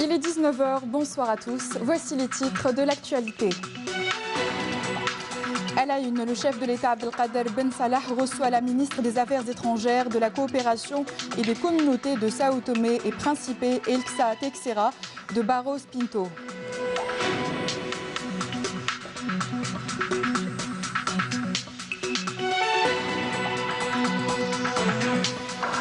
Il est 19 h, bonsoir à tous. Voici les titres de l'actualité. À la une, le chef de l'État Abdelkader Ben Salah reçoit la ministre des Affaires étrangères, de la coopération et des communautés de Sao Tomé et Principe, Elsa Teixeira de Barros Pinto.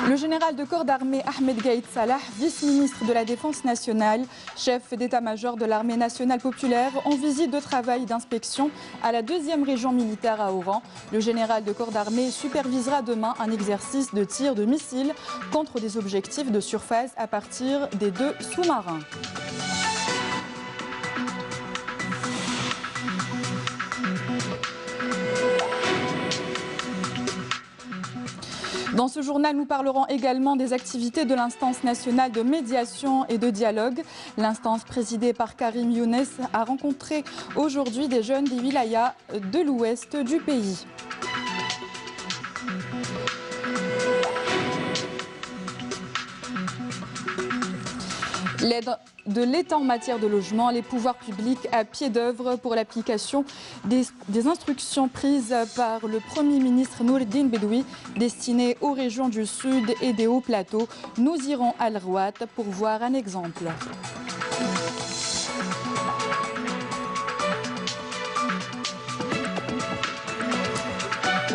Le général de corps d'armée Ahmed Gaïd Salah, vice-ministre de la Défense nationale, chef d'état-major de l'armée nationale populaire, en visite de travail et d'inspection à la 2e région militaire à Oran. Le général de corps d'armée supervisera demain un exercice de tir de missiles contre des objectifs de surface à partir des 2 sous-marins. Dans ce journal, nous parlerons également des activités de l'instance nationale de médiation et de dialogue. L'instance présidée par Karim Younes a rencontré aujourd'hui des jeunes des wilayas de l'ouest du pays. L'aide de l'État en matière de logement, les pouvoirs publics à pied d'œuvre pour l'application des instructions prises par le Premier ministre Noureddine Bedoui destinées aux régions du Sud et des Hauts Plateaux. Nous irons à l'Rouat pour voir un exemple.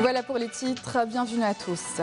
Voilà pour les titres, bienvenue à tous.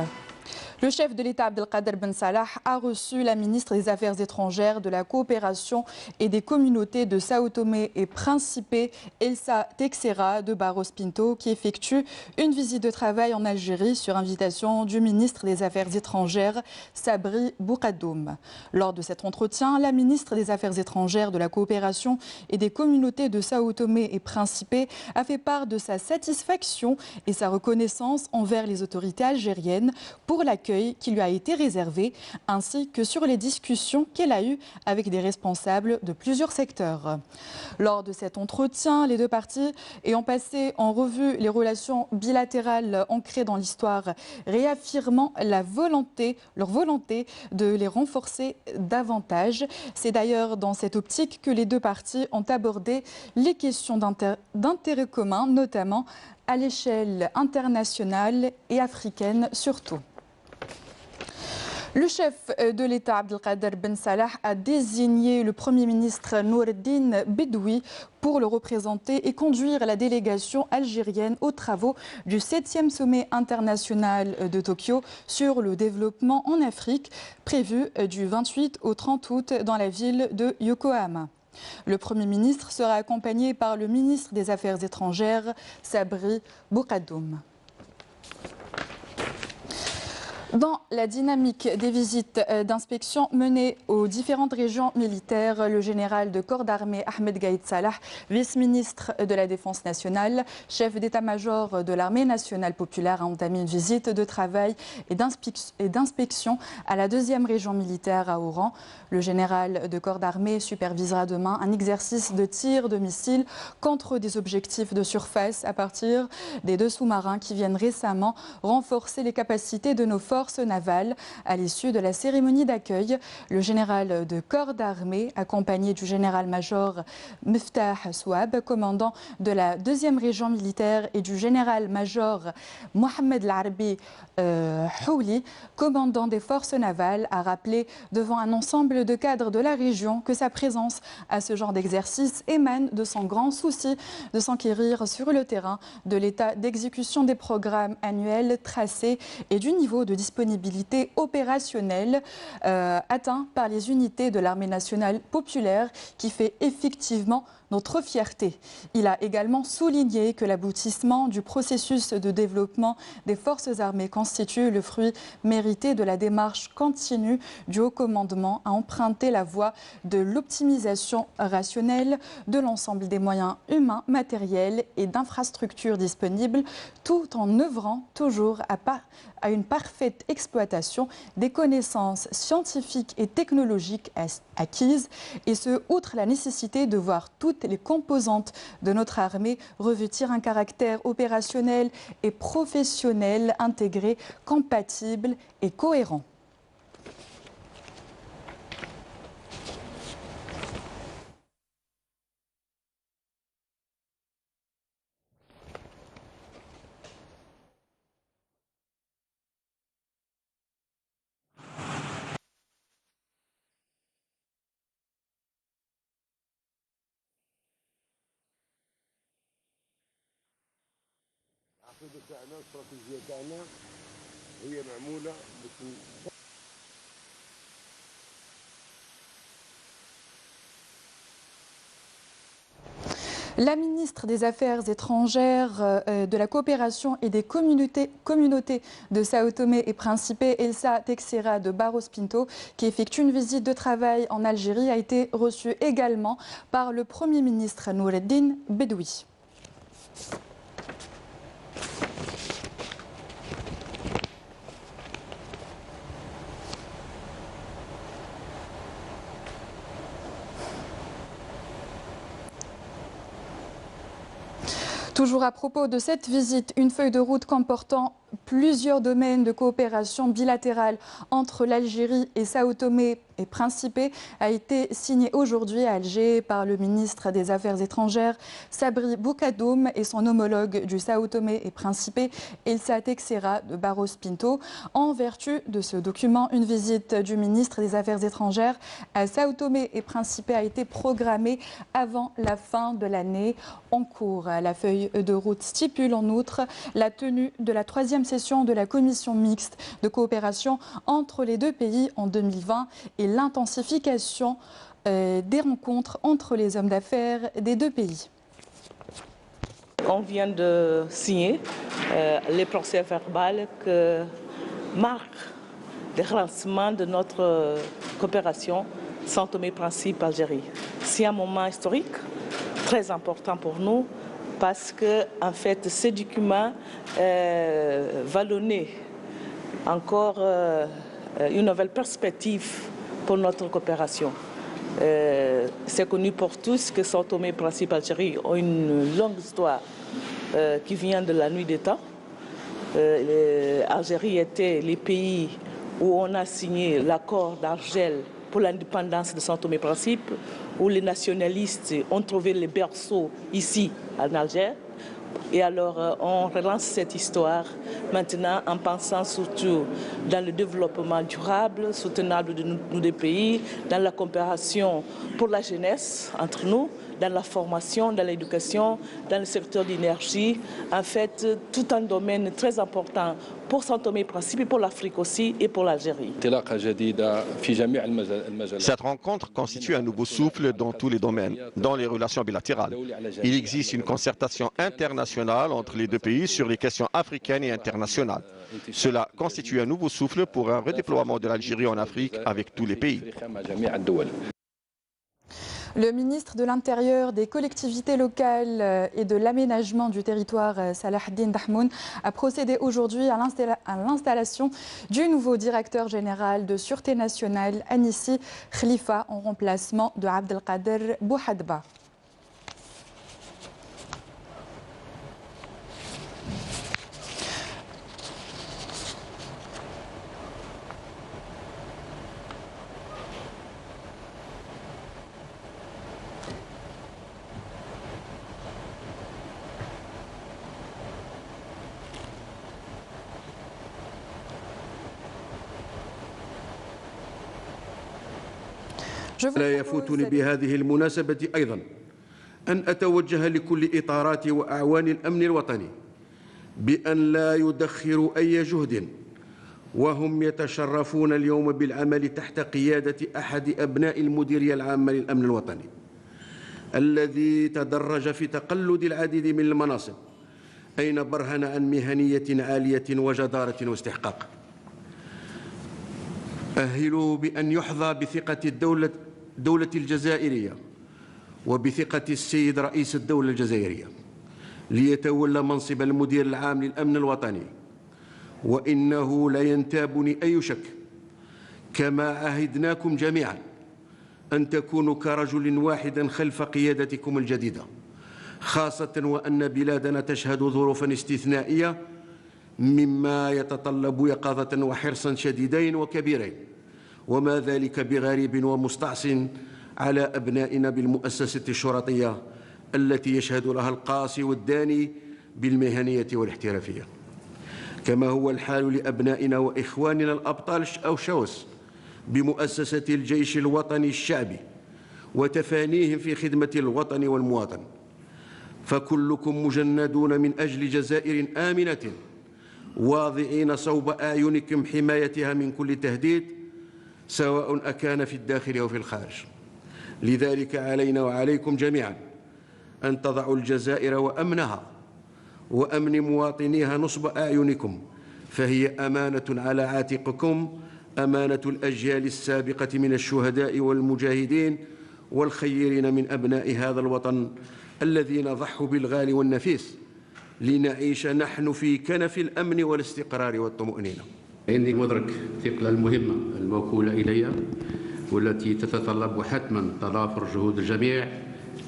Le chef de l'État Abdelkader Ben Salah a reçu la ministre des Affaires étrangères, de la coopération et des communautés de Sao Tomé et Principe, Elsa Teixeira de Barros Pinto, qui effectue une visite de travail en Algérie sur invitation du ministre des Affaires étrangères, Sabri Boukaddoum. Lors de cet entretien, la ministre des Affaires étrangères, de la coopération et des communautés de Sao Tomé et Principe a fait part de sa satisfaction et sa reconnaissance envers les autorités algériennes pour l'accueil qui lui a été réservé, ainsi que sur les discussions qu'elle a eues avec des responsables de plusieurs secteurs. Lors de cet entretien, les deux parties ayant passé en revue les relations bilatérales ancrées dans l'histoire, réaffirmant leur volonté de les renforcer davantage. C'est d'ailleurs dans cette optique que les deux parties ont abordé les questions d'intérêt commun, notamment à l'échelle internationale et africaine surtout. Le chef de l'État Abdelkader Ben Salah a désigné le Premier ministre Noureddine Bedoui pour le représenter et conduire la délégation algérienne aux travaux du 7e sommet international de Tokyo sur le développement en Afrique, prévu du 28 au 30 août dans la ville de Yokohama. Le Premier ministre sera accompagné par le ministre des Affaires étrangères, Sabri Boukaddoum. Dans la dynamique des visites d'inspection menées aux différentes régions militaires, le général de corps d'armée Ahmed Gaïd Salah, vice-ministre de la Défense nationale, chef d'état-major de l'armée nationale populaire, a entamé une visite de travail et d'inspection à la 2e région militaire à Oran. Le général de corps d'armée supervisera demain un exercice de tir de missiles contre des objectifs de surface à partir des 2 sous-marins qui viennent récemment renforcer les capacités de nos forces navales. À l'issue de la cérémonie d'accueil, le général de corps d'armée, accompagné du général-major Miftah Souab, commandant de la 2e région militaire, et du général-major Mohamed Larbi Houli, commandant des forces navales, a rappelé devant un ensemble de cadres de la région que sa présence à ce genre d'exercice émane de son grand souci de s'enquérir sur le terrain de l'état d'exécution des programmes annuels tracés et du niveau de disponibilité opérationnelle atteint par les unités de l'armée nationale populaire, qui fait effectivement notre fierté. Il a également souligné que l'aboutissement du processus de développement des forces armées constitue le fruit mérité de la démarche continue du haut commandement à emprunter la voie de l'optimisation rationnelle de l'ensemble des moyens humains, matériels et d'infrastructures disponibles, tout en œuvrant toujours à une parfaite exploitation des connaissances scientifiques et technologiques acquises, et ce, outre la nécessité de voir toutes les composantes de notre armée revêtir un caractère opérationnel et professionnel intégré, compatible et cohérent. La ministre des Affaires étrangères, de la coopération et des communautés de Sao Tomé et Principe, Elsa Teixeira de Barros Pinto, qui effectue une visite de travail en Algérie, a été reçue également par le Premier ministre Noureddine Bedoui. Toujours à propos de cette visite, une feuille de route comportant plusieurs domaines de coopération bilatérale entre l'Algérie et Sao Tomé et Principe a été signée aujourd'hui à Alger par le ministre des Affaires étrangères Sabri Boukadoum et son homologue du Sao Tomé et Principe Elsa Teixeira de Barros Pinto. En vertu de ce document, une visite du ministre des Affaires étrangères à Sao Tomé et Principe a été programmée avant la fin de l'année en cours. La feuille de route stipule en outre la tenue de la 3e session de la commission mixte de coopération entre les deux pays en 2020 et l'intensification des rencontres entre les hommes d'affaires des deux pays. On vient de signer les procès verbaux qui marquent le lancement de notre coopération Sao Tomé Principe Algérie. C'est un moment historique très important pour nous parce que en fait ce document va donner encore une nouvelle perspective pour notre coopération. C'est connu pour tous que Sao Tomé et Principe Algérie ont une longue histoire qui vient de la nuit des temps. L'Algérie était le pays où on a signé l'accord d'Argel pour l'indépendance de Sao Tomé et Principe, où les nationalistes ont trouvé le berceau ici en Alger. Et alors on relance cette histoire maintenant en pensant surtout dans le développement durable, soutenable de nos deux pays, dans la coopération pour la jeunesse entre nous, dans la formation, dans l'éducation, dans le secteur de l'énergie. En fait, tout un domaine très important pour Sao Tomé et Principe, pour l'Afrique aussi et pour l'Algérie. Cette rencontre constitue un nouveau souffle dans tous les domaines, dans les relations bilatérales. Il existe une concertation internationale entre les deux pays sur les questions africaines et internationales. Cela constitue un nouveau souffle pour un redéploiement de l'Algérie en Afrique avec tous les pays. Le ministre de l'Intérieur, des collectivités locales et de l'aménagement du territoire, Salahdine Dahmoun, a procédé aujourd'hui à l'installation du nouveau directeur général de Sûreté nationale, Anissi Khalifa, en remplacement de Abdelkader Bouhadba. لا يفوتني بهذه المناسبة أيضا أن أتوجه لكل إطارات وأعوان الأمن الوطني بأن لا يدخروا أي جهد وهم يتشرفون اليوم بالعمل تحت قيادة أحد أبناء المديرية العامة للأمن الوطني الذي تدرج في تقلد العديد من المناصب أين برهن عن مهنية عالية وجدارة واستحقاق. أهلوا بأن يحظى بثقة الدولة الجزائرية وبثقة السيد رئيس الدولة الجزائرية ليتولى منصب المدير العام للأمن الوطني، وإنه لا ينتابني أي شك كما عهدناكم جميعا أن تكونوا كرجل واحد خلف قيادتكم الجديدة، خاصة وأن بلادنا تشهد ظروفا استثنائية مما يتطلب يقظة وحرصا شديدين وكبيرين، وما ذلك بغريب ومستعصٍ على أبنائنا بالمؤسسة الشرطية التي يشهد لها القاصي والداني بالمهنية والاحترافية، كما هو الحال لأبنائنا وإخواننا الأبطال أو شوس بمؤسسة الجيش الوطني الشعبي وتفانيهم في خدمة الوطن والمواطن. فكلكم مجندون من أجل جزائر آمنة واضعين صوب أعينكم حمايتها من كل تهديد سواء أكان في الداخل أو في الخارج. لذلك علينا وعليكم جميعا أن تضعوا الجزائر وأمنها وأمن مواطنيها نصب أعينكم، فهي أمانة على عاتقكم، أمانة الأجيال السابقة من الشهداء والمجاهدين والخيرين من أبناء هذا الوطن الذين ضحوا بالغالي والنفيس لنعيش نحن في كنف الأمن والاستقرار والطمأنينة. إني مدرك ثقل المهمة الموكولة إلي والتي تتطلب حتما تضافر جهود الجميع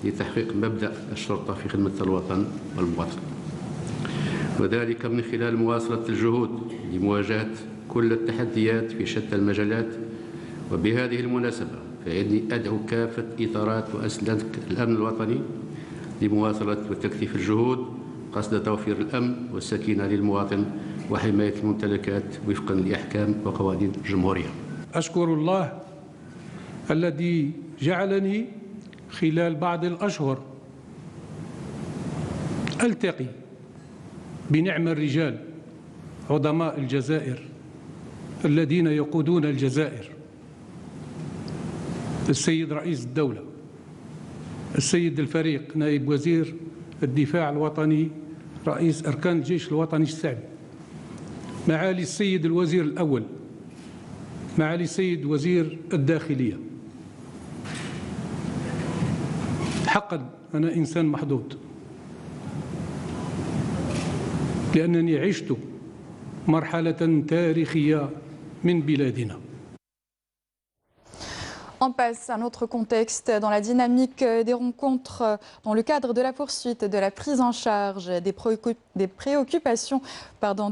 لتحقيق مبدأ الشرطة في خدمة الوطن والمواطن، وذلك من خلال مواصلة الجهود لمواجهة كل التحديات في شتى المجالات. وبهذه المناسبة فإني أدعو كافة إطارات وأسلحة الأمن الوطني لمواصلة وتكثيف الجهود قصد توفير الأمن والسكينة للمواطن وحماية الممتلكات وفقا لأحكام وقوانين الجمهورية. أشكر الله الذي جعلني خلال بعض الأشهر ألتقي بنعم الرجال عظماء الجزائر الذين يقودون الجزائر: السيد رئيس الدولة، السيد الفريق نائب وزير الدفاع الوطني رئيس أركان الجيش الوطني الشعبي، معالي السيد الوزير الأول، معالي السيد وزير الداخلية. حقا أنا إنسان محظوظ لأنني عشت مرحلة تاريخية من بلادنا. On passe à un autre contexte dans la dynamique des rencontres dans le cadre de la poursuite de la prise en charge des préoccupations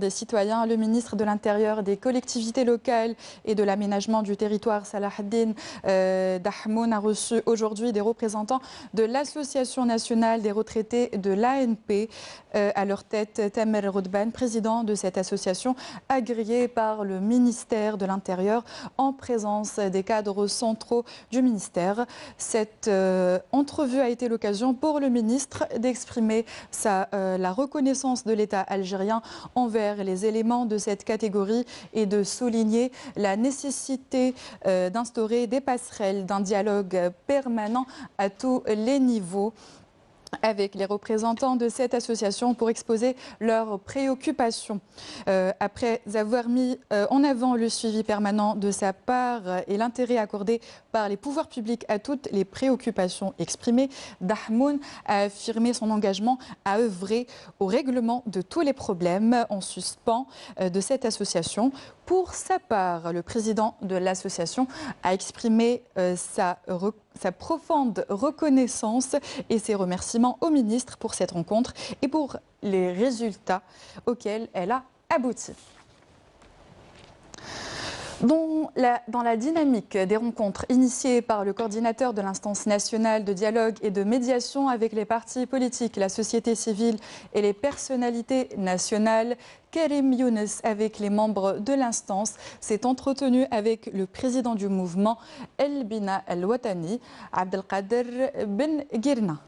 des citoyens. Le ministre de l'Intérieur, des collectivités locales et de l'aménagement du territoire, Salah Eddine Dahmoun, a reçu aujourd'hui des représentants de l'Association nationale des retraités de l'ANP. À leur tête, Tamer Rodban, président de cette association, agréée par le ministère de l'Intérieur en présence des cadres centraux du ministère. Cette entrevue a été l'occasion pour le ministre d'exprimer la reconnaissance de l'État algérien envers les éléments de cette catégorie et de souligner la nécessité d'instaurer des passerelles d'un dialogue permanent à tous les niveaux avec les représentants de cette association pour exposer leurs préoccupations. Après avoir mis en avant le suivi permanent de sa part et l'intérêt accordé par les pouvoirs publics à toutes les préoccupations exprimées, Dahmoun a affirmé son engagement à œuvrer au règlement de tous les problèmes en suspens de cette association. Pour sa part, le président de l'association a exprimé sa profonde reconnaissance et ses remerciements au ministre pour cette rencontre et pour les résultats auxquels elle a abouti. Dans la dynamique des rencontres initiées par le coordinateur de l'instance nationale de dialogue et de médiation avec les partis politiques, la société civile et les personnalités nationales, Karim Younes, avec les membres de l'instance, s'est entretenu avec le président du mouvement El Bina El Watani, Abdelkader Ben Girna.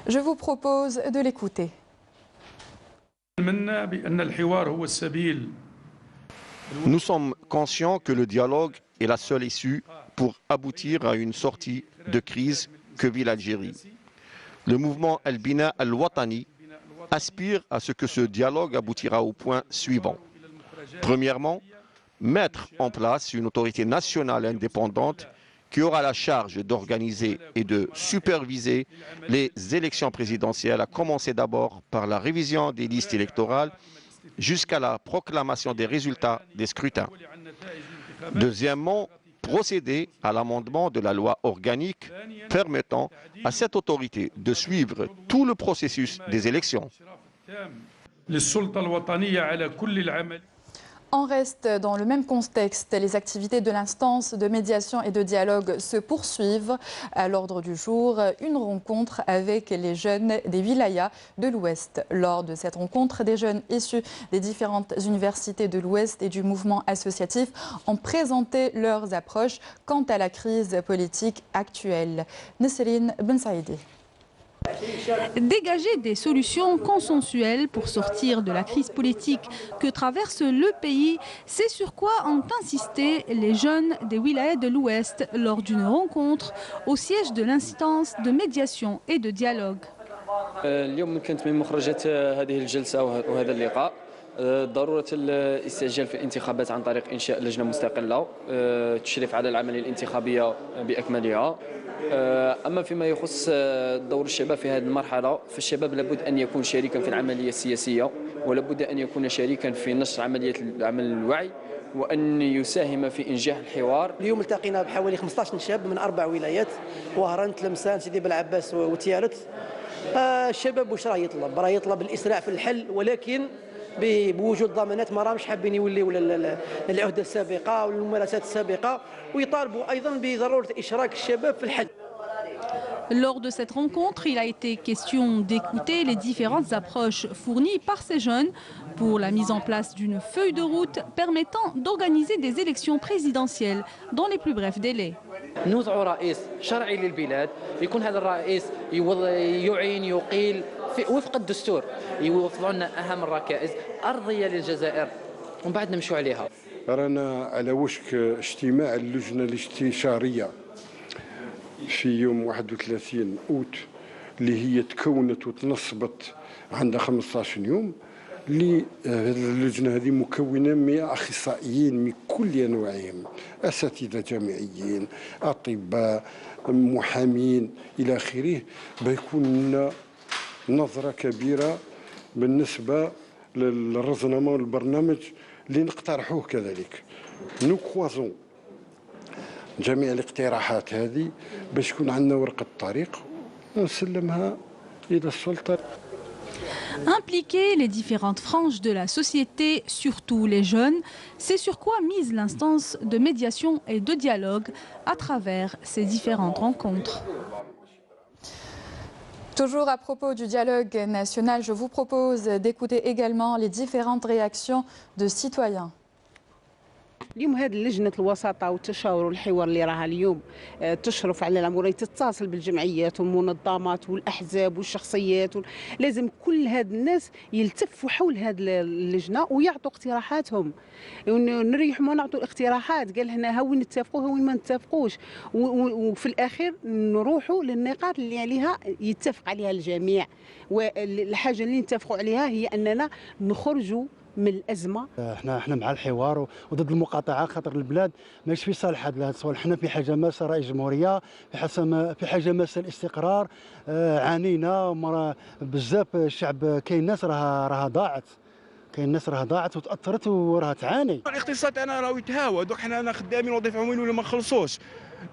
Je vous propose de l'écouter. Nous sommes conscients que le dialogue est la seule issue pour aboutir à une sortie de crise que vit l'Algérie. Le mouvement El Bina El Watani aspire à ce que ce dialogue aboutira au point suivant. Premièrement, mettre en place une autorité nationale indépendante qui aura la charge d'organiser et de superviser les élections présidentielles, à commencer d'abord par la révision des listes électorales jusqu'à la proclamation des résultats des scrutins. Deuxièmement, procéder à l'amendement de la loi organique permettant à cette autorité de suivre tout le processus des élections. On reste dans le même contexte. Les activités de l'instance de médiation et de dialogue se poursuivent. À l'ordre du jour, une rencontre avec les jeunes des wilayas de l'Ouest. Lors de cette rencontre, des jeunes issus des différentes universités de l'Ouest et du mouvement associatif ont présenté leurs approches quant à la crise politique actuelle. Nesrine Ben Saïdi. Dégager des solutions consensuelles pour sortir de la crise politique que traverse le pays, c'est sur quoi ont insisté les jeunes des wilayas de l'Ouest lors d'une rencontre au siège de l'instance de médiation et de dialogue. اليوم كانت من مخرجات هذه الجلسة وهذا اللقاء ضرورة الاستعجال في الانتخابات عن طريق إنشاء لجنة مستقلة تشرف على العملية الانتخابية بأكملها. أما فيما يخص دور الشباب في هذه المرحلة فالشباب لابد أن يكون شريكا في العملية السياسية ولابد أن يكون شريكا في نشر عملية عمل الوعي وأن يساهم في إنجاح الحوار. اليوم التقينا بحوالي 15 شاب من 4 ولايات وهران، تلمسان، سيدي بلعباس وتيارت. الشباب واش راه يطلب؟ راه يطلب الإسراع في الحل، ولكن بوجود ضمانات. ما راهمش حابين يوليو للعهدة السابقة والممارسات السابقة، ويطالبوا أيضا بضرورة إشراك الشباب في الحل. Lors de cette rencontre, il a été question d'écouter les différentes approches fournies par ces jeunes pour la mise en place d'une feuille de route permettant d'organiser des élections présidentielles dans les plus brefs délais. نوضع رئيس شرعي للبلاد، يكون هذا الرئيس يعين يقيل وفق الدستور، يوصلوا لنا أهم الركائز أرضية للجزائر ومن بعد نمشوا عليها. رانا على وشك اجتماع اللجنة الاستشارية في يوم 31 أوت اللي هي تكونت وتنصبت عندها 15 يوم. اللجنة هذه مكونة من أخصائيين من كل أنواعهم، أساتذة جامعيين، أطباء، محامين إلى آخره، بيكون لنا نظرة كبيرة بالنسبة للرزنامة والبرنامج اللي نقترحوه. كذلك نكوازون جميع الاقتراحات هذه باش يكون عندنا ورقة طريق ونسلمها إلى السلطة. Impliquer les différentes franges de la société, surtout les jeunes, c'est sur quoi mise l'instance de médiation et de dialogue à travers ces différentes rencontres. Toujours à propos du dialogue national, je vous propose d'écouter également les différentes réactions de citoyens. اليوم هذه لجنة الوساطة والتشاور والحوار اللي راها اليوم تشرف على الأمور، تتصل بالجمعيات والمنظمات والأحزاب والشخصيات، لازم كل هاد الناس يلتفوا حول هذه اللجنة ويعطوا اقتراحاتهم، نريحوا ما نعطوا الاقتراحات قال هنا هاوين نتفقوا هاوين ما نتفقوش، وفي الأخير نروحوا للنقاط اللي عليها يتفق عليها الجميع. والحاجة اللي نتفقوا عليها هي أننا نخرجوا من الازمه. احنا مع الحوار وضد المقاطعه، خاطر البلاد ماشي في صالح هذا الصوالح. احنا في حاجه ماسه رئيس الجمهوريه، في حاجه ماسه الاستقرار. عانينا بزاف الشعب، كاين ناس راها ضاعت، كاين ناس راها ضاعت وتاثرت وراها تعاني. الاقتصاد تاعنا راهو يتهاوى، دوك حنا خدامين وظيفه عموميين ولا ما نخلصوش.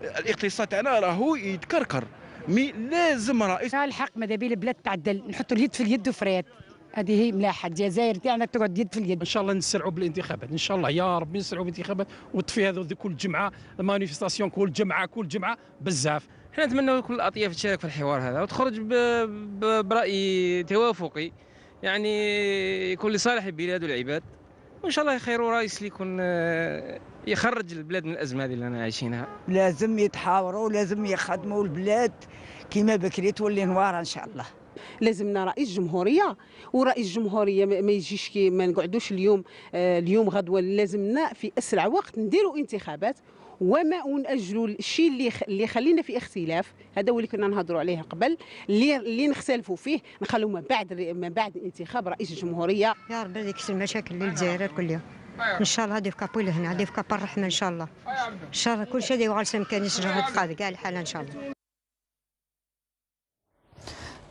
الاقتصاد تاعنا راهو يتكركر، مي لازم رئيس الحق ماذا بيه البلاد تعدل، نحطوا اليد في اليد وفريات. هذه هي ملاحه الجزائر تاعنا تقعد يد في اليد. ان شاء الله نسرعوا بالانتخابات، ان شاء الله يا ربي نسرعوا بالانتخابات وتطفي هذا كل جمعه مانيفستاسيون، كل جمعه بزاف. احنا نتمنوا كل الاطياف تشارك في الحوار هذا وتخرج براي توافقي، يعني يكون لصالح البلاد والعباد، وان شاء الله يخيروا رئيس اللي يكون يخرج البلاد من الازمه هذه اللي انا عايشينها. لازم يتحاوروا، لازم يخدموا البلاد كما بكري تولي نوار ان شاء الله. لازمنا رئيس جمهوريه، ورئيس جمهوريه ما يجيش ما نقعدوش اليوم غدوه، لازمنا في اسرع وقت نديروا انتخابات وما ونأجلوا الشيء اللي خلينا في اختلاف. هذا هو اللي كنا نهضروا عليه قبل، اللي نختلفوا فيه نخلوه من بعد انتخاب رئيس الجمهوريه. يا ربي يكسر المشاكل للجزائر كلها ان شاء الله. هذه في كابول هنا، هذه في كاب الرحمه ان شاء الله. ان شاء الله كل شيء يوغل سمكان يسجل قاعد كاع الحال ان شاء الله.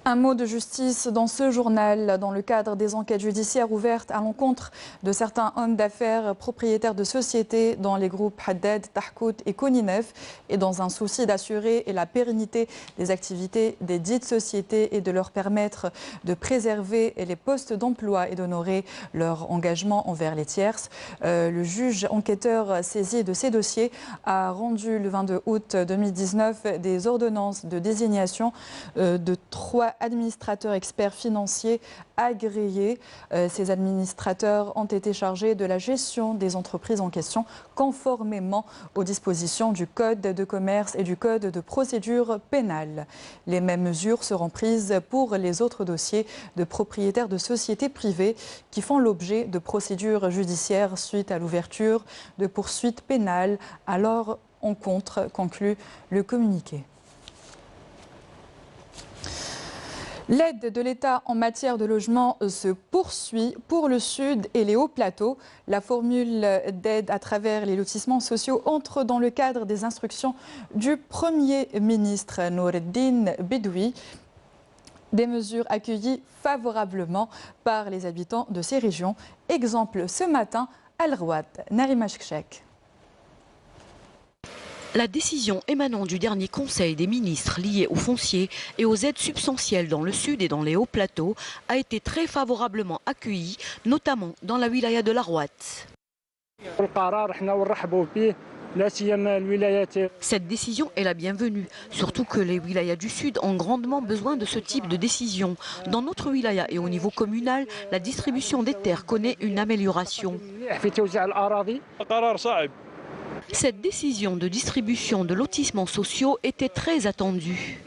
Un mot de justice dans ce journal, dans le cadre des enquêtes judiciaires ouvertes à l'encontre de certains hommes d'affaires propriétaires de sociétés dans les groupes Haddad, Tahkout et Koninef, et dans un souci d'assurer la pérennité des activités des dites sociétés et de leur permettre de préserver les postes d'emploi et d'honorer leur engagement envers les tierces. Le juge enquêteur saisi de ces dossiers a rendu le 22 août 2019 des ordonnances de désignation de 3 administrateurs experts financiers agréés. Ces administrateurs ont été chargés de la gestion des entreprises en question, conformément aux dispositions du Code de commerce et du Code de procédure pénale. Les mêmes mesures seront prises pour les autres dossiers de propriétaires de sociétés privées qui font l'objet de procédures judiciaires suite à l'ouverture de poursuites pénales à leur encontre, conclut le communiqué. L'aide de l'État en matière de logement se poursuit pour le Sud et les hauts plateaux. La formule d'aide à travers les lotissements sociaux entre dans le cadre des instructions du Premier ministre Noureddine Bedoui. Des mesures accueillies favorablement par les habitants de ces régions. Exemple ce matin à Al-Rouad, Narima Chkchek. La décision émanant du dernier Conseil des ministres lié aux fonciers et aux aides substantielles dans le sud et dans les hauts plateaux a été très favorablement accueillie, notamment dans la wilaya de l'Arwat. Cette décision est la bienvenue, surtout que les wilayas du Sud ont grandement besoin de ce type de décision. Dans notre wilaya et au niveau communal, la distribution des terres connaît une amélioration. Cette décision de distribution de lotissements sociaux était très attendue.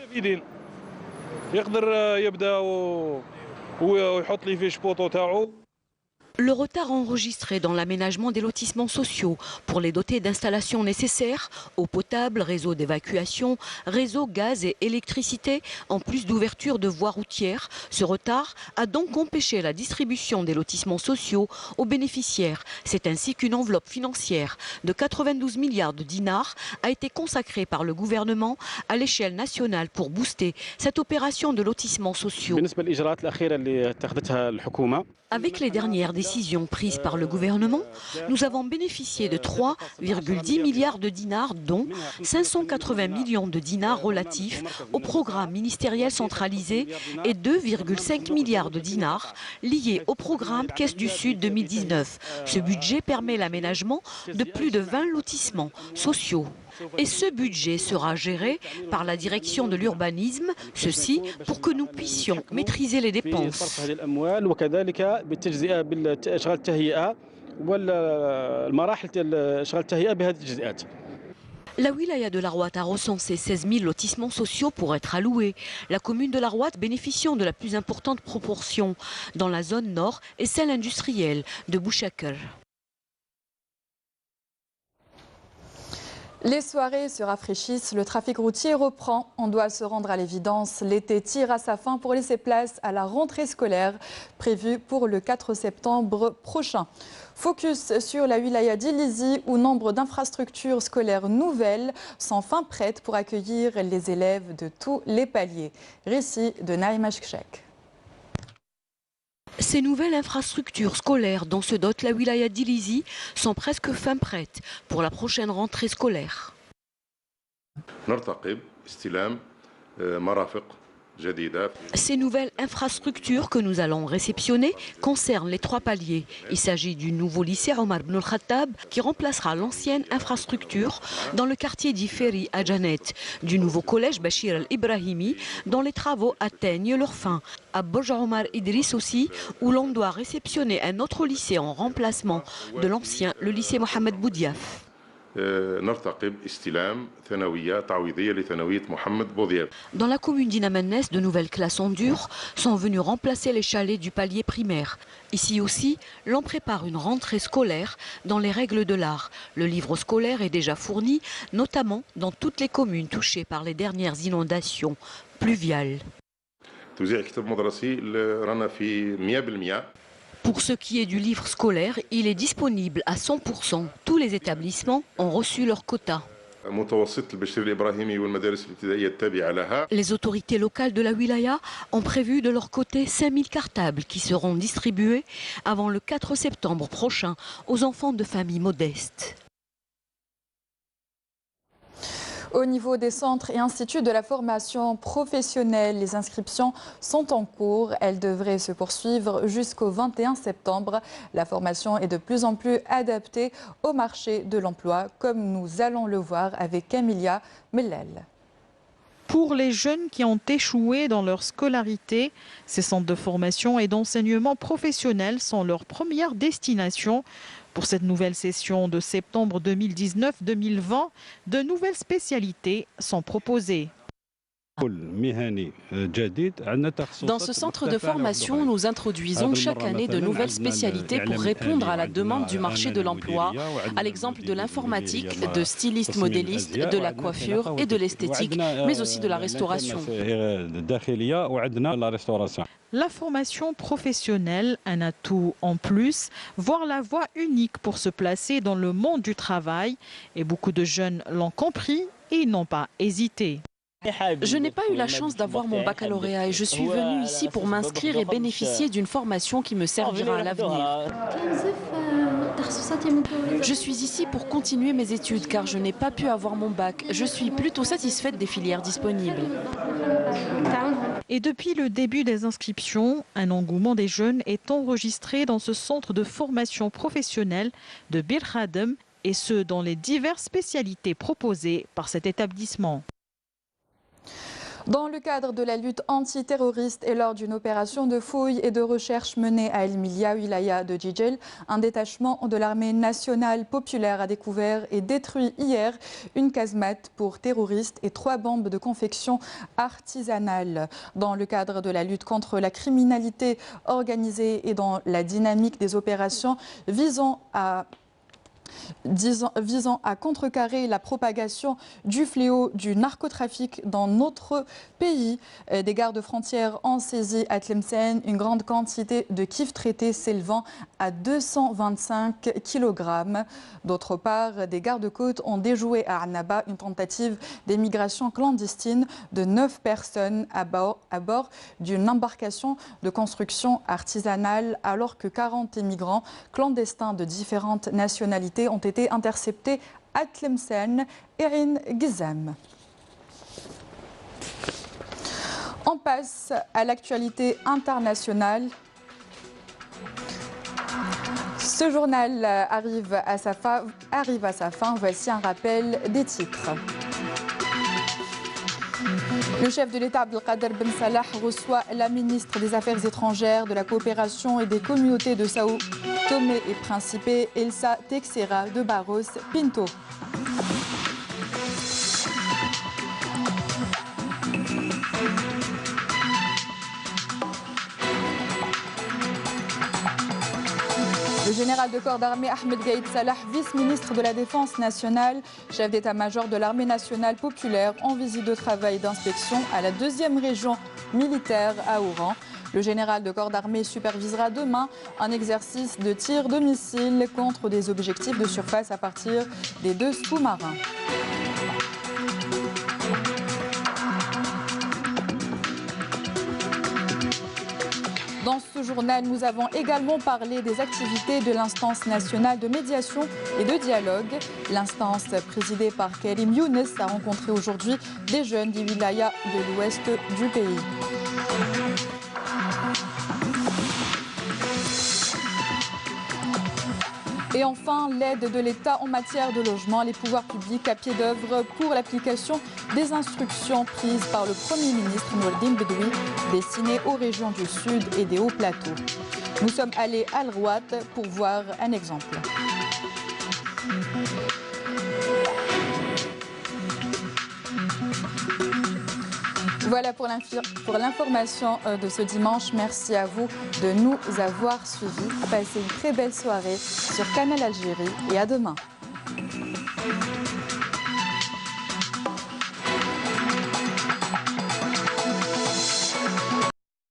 Le retard enregistré dans l'aménagement des lotissements sociaux pour les doter d'installations nécessaires, eau potable, réseau d'évacuation, réseau gaz et électricité, en plus d'ouverture de voies routières, ce retard a donc empêché la distribution des lotissements sociaux aux bénéficiaires. C'est ainsi qu'une enveloppe financière de 92 milliards de dinars a été consacrée par le gouvernement à l'échelle nationale pour booster cette opération de lotissements sociaux. Avec les dernières décisions prises par le gouvernement, nous avons bénéficié de 3,10 milliards de dinars, dont 580 millions de dinars relatifs au programme ministériel centralisé et 2,5 milliards de dinars liés au programme Caisse du Sud 2019. Ce budget permet l'aménagement de plus de 20 lotissements sociaux. Et ce budget sera géré par la direction de l'urbanisme, ceci pour que nous puissions maîtriser les dépenses. La wilaya de l'Arwat a recensé 16 000 lotissements sociaux pour être alloués. La commune de l'Arwat bénéficiant de la plus importante proportion dans la zone nord et celle industrielle de Bouchakr. Les soirées se rafraîchissent, le trafic routier reprend. On doit se rendre à l'évidence. L'été tire à sa fin pour laisser place à la rentrée scolaire prévue pour le 4 septembre prochain. Focus sur la wilaya d'Ilizi où nombre d'infrastructures scolaires nouvelles sont fin prêtes pour accueillir les élèves de tous les paliers. Récit de Naïma Chkchek. Ces nouvelles infrastructures scolaires dont se dote la wilaya d'Ilizi sont presque fin prêtes pour la prochaine rentrée scolaire. Ces nouvelles infrastructures que nous allons réceptionner concernent les 3 paliers. Il s'agit du nouveau lycée Omar ibn al-Khattab qui remplacera l'ancienne infrastructure dans le quartier d'Iferi à Janet, du nouveau collège Bachir al-Ibrahimi dont les travaux atteignent leur fin, à Borj Omar Idriss aussi où l'on doit réceptionner un autre lycée en remplacement de l'ancien, le lycée Mohamed Boudiaf. Dans la commune d'Inamennes, de nouvelles classes en dur sont venues remplacer les chalets du palier primaire. Ici aussi, l'on prépare une rentrée scolaire dans les règles de l'art. Le livre scolaire est déjà fourni, notamment dans toutes les communes touchées par les dernières inondations pluviales. Pour ce qui est du livre scolaire, il est disponible à 100%. Tous les établissements ont reçu leur quota. Les autorités locales de la wilaya ont prévu de leur côté 5000 cartables qui seront distribués avant le 4 septembre prochain aux enfants de familles modestes. Au niveau des centres et instituts de la formation professionnelle, les inscriptions sont en cours. Elles devraient se poursuivre jusqu'au 21 septembre. La formation est de plus en plus adaptée au marché de l'emploi, comme nous allons le voir avec Camilia Mellel. Pour les jeunes qui ont échoué dans leur scolarité, ces centres de formation et d'enseignement professionnel sont leur première destination. Pour cette nouvelle session de septembre 2019-2020, de nouvelles spécialités sont proposées. Dans ce centre de formation, nous introduisons chaque année de nouvelles spécialités pour répondre à la demande du marché de l'emploi, à l'exemple de l'informatique, de styliste modéliste, de la coiffure et de l'esthétique, mais aussi de la restauration. La formation professionnelle, un atout en plus, voire la voie unique pour se placer dans le monde du travail. Et beaucoup de jeunes l'ont compris et ils n'ont pas hésité. Je n'ai pas eu la chance d'avoir mon baccalauréat et je suis venue ici pour m'inscrire et bénéficier d'une formation qui me servira à l'avenir. Je suis ici pour continuer mes études car je n'ai pas pu avoir mon bac. Je suis plutôt satisfaite des filières disponibles. Et depuis le début des inscriptions, un engouement des jeunes est enregistré dans ce centre de formation professionnelle de Bir Khadem, et ce dans les diverses spécialités proposées par cet établissement. Dans le cadre de la lutte antiterroriste et lors d'une opération de fouille et de recherche menée à El Milia, wilaya de Jijel, un détachement de l'armée nationale populaire a découvert et détruit hier une casemate pour terroristes et 3 bombes de confection artisanale. Dans le cadre de la lutte contre la criminalité organisée et dans la dynamique des opérations visant à contrecarrer la propagation du fléau du narcotrafic dans notre pays. Des gardes-frontières ont saisi à Tlemcen une grande quantité de kif traités s'élevant à 225 kg. D'autre part, des gardes-côtes ont déjoué à Annaba une tentative d'émigration clandestine de 9 personnes à bord d'une embarcation de construction artisanale, alors que 40 immigrants clandestins de différentes nationalités ont été interceptés à Tlemcen. Erin Gizem. On passe à l'actualité internationale. Ce journal arrive à sa fin. Voici un rappel des titres. Le chef de l'État Abdelkader Ben Salah reçoit la ministre des Affaires étrangères, de la coopération et des communautés de Sao Tomé et Principe, Elsa Teixeira de Barros Pinto. Le général de corps d'armée Ahmed Gaïd Salah, vice-ministre de la Défense nationale, chef d'état-major de l'armée nationale populaire, en visite de travail et d'inspection à la 2e région militaire à Oran. Le général de corps d'armée supervisera demain un exercice de tir de missiles contre des objectifs de surface à partir des 2 sous-marins. Dans ce journal, nous avons également parlé des activités de l'instance nationale de médiation et de dialogue. L'instance présidée par Karim Younes a rencontré aujourd'hui des jeunes des wilayas de l'ouest du pays. Et enfin, l'aide de l'État en matière de logement, les pouvoirs publics à pied d'œuvre pour l'application des instructions prises par le Premier ministre Nourdine Bedoui, destinées aux régions du Sud et des Hauts-Plateaux. Nous sommes allés à Al-Rouat pour voir un exemple. Voilà pour l'information de ce dimanche. Merci à vous de nous avoir suivis. Passez une très belle soirée sur Canal Algérie et à demain.